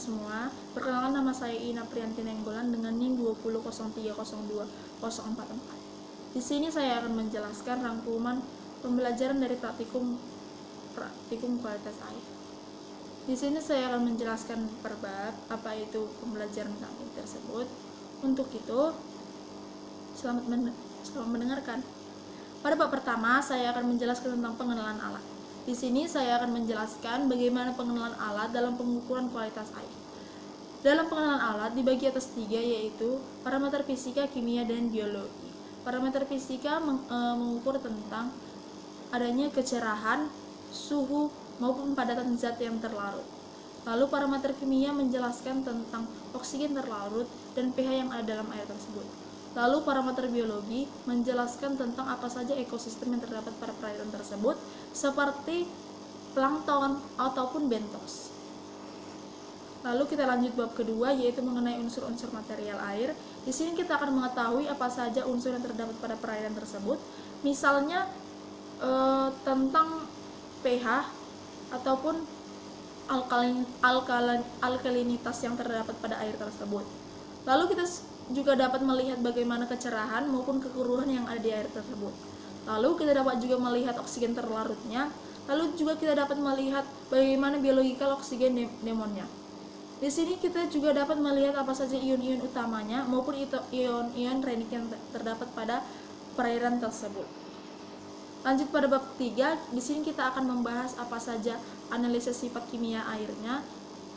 semua. Perkenalkan, nama saya Ina Priyanti Nenggolan dengan NIM 20.0302.044. Di sini saya akan menjelaskan rangkuman pembelajaran dari praktikum kualitas air. Di sini saya akan menjelaskan per bab apa itu pembelajaran praktik tersebut. Untuk itu, selamat mendengarkan. Pada bab pertama, saya akan menjelaskan tentang pengenalan alat. Di sini saya akan menjelaskan bagaimana pengenalan alat dalam pengukuran kualitas air. Dalam pengenalan alat dibagi atas 3, yaitu parameter fisika, kimia, dan biologi. Parameter fisika mengukur tentang adanya kecerahan, suhu, maupun padatan zat yang terlarut. Lalu parameter kimia menjelaskan tentang oksigen terlarut dan pH yang ada dalam air tersebut. Lalu parameter biologi menjelaskan tentang apa saja ekosistem yang terdapat pada perairan tersebut, seperti plankton ataupun bentos. Lalu kita lanjut bab kedua, yaitu mengenai unsur-unsur material air. Di sini kita akan mengetahui apa saja unsur yang terdapat pada perairan tersebut, misalnya tentang pH ataupun alkalinitas yang terdapat pada air tersebut. Lalu kita juga dapat melihat bagaimana kecerahan maupun kekeruhan yang ada di air tersebut. Lalu kita dapat juga melihat oksigen terlarutnya. Lalu juga kita dapat melihat bagaimana biologikal oksigen pneumonia. Di sini kita juga dapat melihat apa saja ion-ion utamanya maupun ion-ion renik yang terdapat pada perairan tersebut. Lanjut pada bab 3, di sini kita akan membahas apa saja analisis sifat kimia airnya.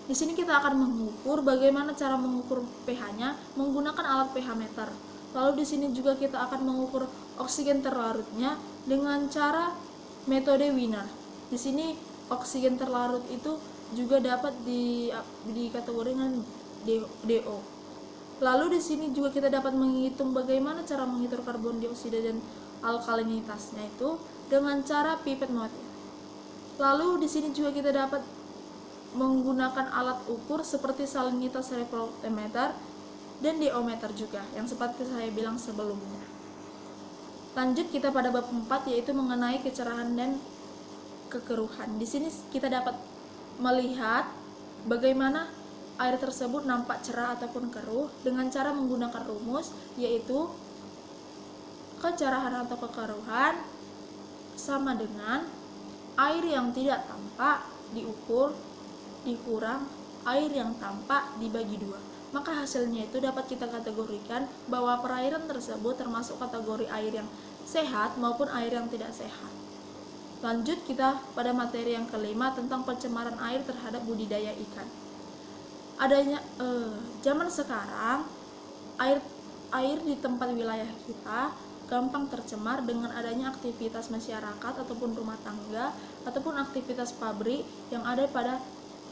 Di sini kita akan mengukur bagaimana cara mengukur pH-nya menggunakan alat pH meter. Lalu di sini juga kita akan mengukur oksigen terlarutnya dengan cara metode Wiener. Di sini oksigen terlarut itu juga dapat dikategorikan DO. Lalu di sini juga kita dapat menghitung bagaimana cara menghitung karbon dioksida dan alkalinitasnya itu dengan cara pipet motif. Lalu di sini juga kita dapat menggunakan alat ukur seperti salinitas refraktometer dan diometer juga, yang seperti saya bilang sebelumnya. Lanjut kita pada bab 4, yaitu mengenai kecerahan dan kekeruhan. Di sini kita dapat melihat bagaimana air tersebut nampak cerah ataupun keruh dengan cara menggunakan rumus, yaitu kecerahan atau kekeruhan sama dengan air yang tidak tampak dikurang air yang tampak dibagi 2. Maka hasilnya itu dapat kita kategorikan bahwa perairan tersebut termasuk kategori air yang sehat maupun air yang tidak sehat. Lanjut kita pada materi yang kelima tentang pencemaran air terhadap budidaya ikan. Zaman sekarang air di tempat wilayah kita gampang tercemar dengan adanya aktivitas masyarakat ataupun rumah tangga ataupun aktivitas pabrik yang ada pada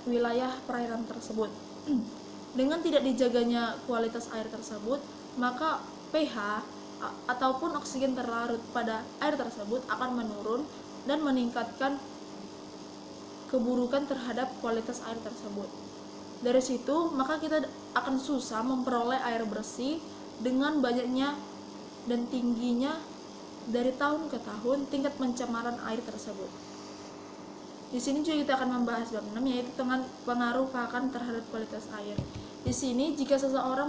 wilayah perairan tersebut. Dengan tidak dijaganya kualitas air tersebut, maka pH ataupun oksigen terlarut pada air tersebut akan menurun dan meningkatkan keburukan terhadap kualitas air tersebut. Dari situ, maka kita akan susah memperoleh air bersih dengan banyaknya dan tingginya dari tahun ke tahun tingkat pencemaran air tersebut. Di sini juga kita akan membahas bab 6, yaitu tentang pengaruh pakan terhadap kualitas air. Di sini jika seseorang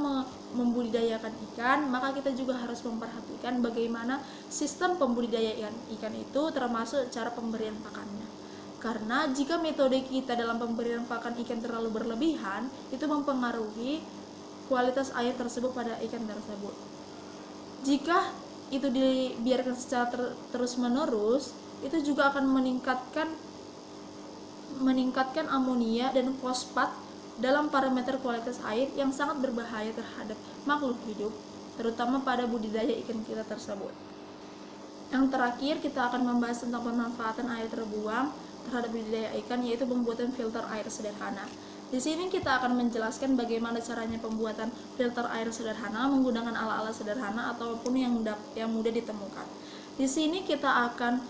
membudidayakan ikan, maka kita juga harus memperhatikan bagaimana sistem pembudidayaan ikan itu, termasuk cara pemberian pakannya. Karena jika metode kita dalam pemberian pakan ikan terlalu berlebihan, itu mempengaruhi kualitas air tersebut pada ikan tersebut. Jika itu dibiarkan secara terus-menerus, itu juga akan meningkatkan amonia dan fosfat dalam parameter kualitas air yang sangat berbahaya terhadap makhluk hidup, terutama pada budidaya ikan kita tersebut. Yang terakhir, kita akan membahas tentang pemanfaatan air terbuang terhadap budidaya ikan, yaitu pembuatan filter air sederhana. Di sini kita akan menjelaskan bagaimana caranya pembuatan filter air sederhana menggunakan alat-alat sederhana ataupun yang mudah ditemukan. Di sini kita akan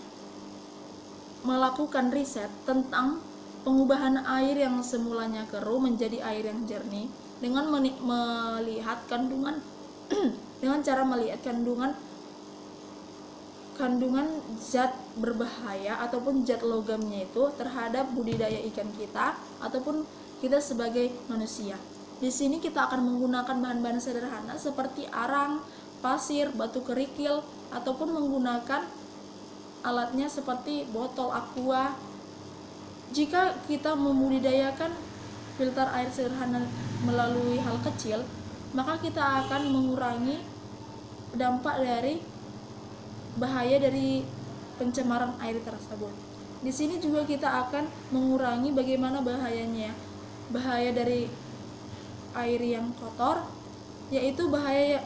melakukan riset tentang pengubahan air yang semulanya keruh menjadi air yang jernih dengan melihat kandungan dengan cara melihat kandungan zat berbahaya ataupun zat logamnya itu terhadap budidaya ikan kita ataupun kita sebagai manusia. Di sini kita akan menggunakan bahan-bahan sederhana seperti arang, pasir, batu kerikil, ataupun menggunakan alatnya seperti botol aqua. Jika kita membudidayakan filter air sederhana melalui hal kecil, maka kita akan mengurangi dampak dari bahaya dari pencemaran air tersebut. Di sini juga kita akan mengurangi bagaimana bahaya dari air yang kotor, yaitu bahaya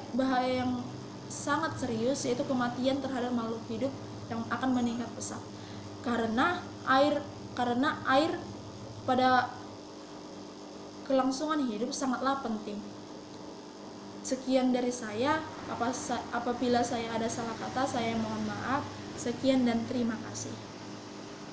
yang sangat serius, yaitu kematian terhadap makhluk hidup yang akan meningkat pesat. Karena air pada kelangsungan hidup sangatlah penting. Sekian dari saya. Apabila saya ada salah kata, saya mohon maaf. Sekian dan terima kasih.